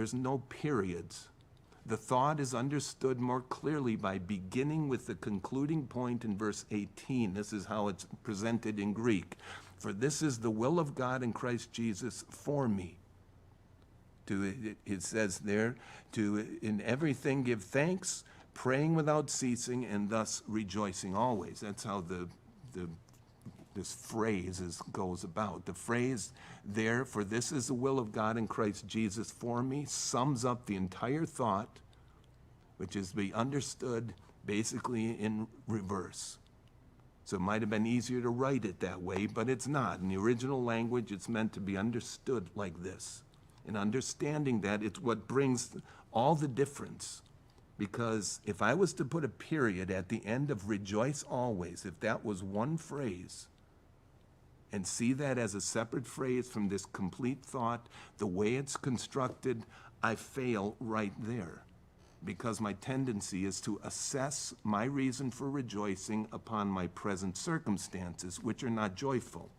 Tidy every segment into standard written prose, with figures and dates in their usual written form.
there's no periods. The thought is understood more clearly by beginning with the concluding point in verse 18. This is how it's presented in Greek. For this is the will of God in Christ Jesus for me. It says there, to in everything give thanks, praying without ceasing, and thus rejoicing always. That's how this phrase goes about. The phrase there, for this is the will of God in Christ Jesus for me, sums up the entire thought, which is to be understood basically in reverse. So it might have been easier to write it that way, but it's not. In the original language, it's meant to be understood like this. And understanding that, it's what brings all the difference. Because if I was to put a period at the end of rejoice always, if that was one phrase, and see that as a separate phrase from this complete thought, the way it's constructed, I fail right there. Because my tendency is to assess my reason for rejoicing upon my present circumstances, which are not joyful.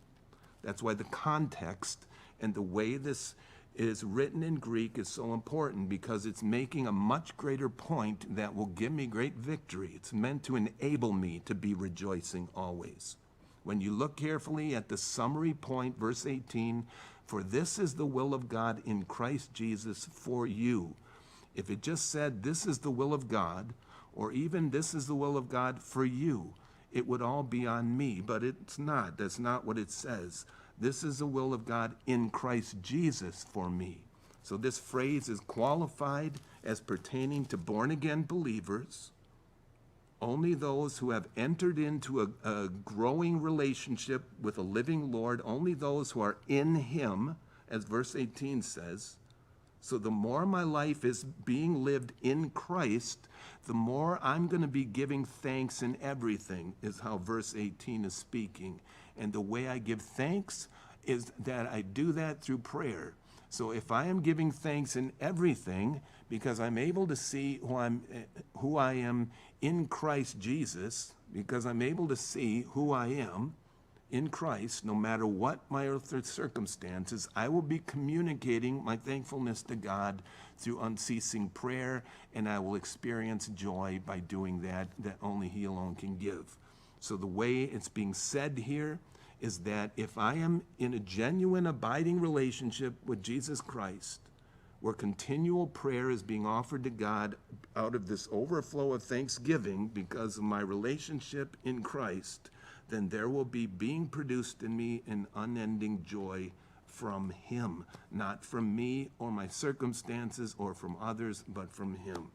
That's why the context and the way this is written in Greek is so important, because it's making a much greater point that will give me great victory. It's meant to enable me to be rejoicing always. When you look carefully at the summary point, verse 18, for this is the will of God in Christ Jesus for you. If it just said, this is the will of God, or even this is the will of God for you, it would all be on me, but it's not. That's not what it says. This is the will of God in Christ Jesus for me. So this phrase is qualified as pertaining to born-again believers, only those who have entered into a growing relationship with a living Lord, only those who are in him, as verse 18 says. So the more my life is being lived in Christ, the more I'm going to be giving thanks in everything, is how verse 18 is speaking. And the way I give thanks is that I do that through prayer. So if I am giving thanks in everything, because I'm able to see who I am in Christ Jesus, because I'm able to see who I am in Christ, no matter what my earthly circumstances, I will be communicating my thankfulness to God through unceasing prayer, and I will experience joy by doing that only he alone can give. So the way it's being said here is that if I am in a genuine abiding relationship with Jesus Christ, where continual prayer is being offered to God out of this overflow of thanksgiving because of my relationship in Christ, then there will be being produced in me an unending joy from him, not from me or my circumstances or from others, but from him.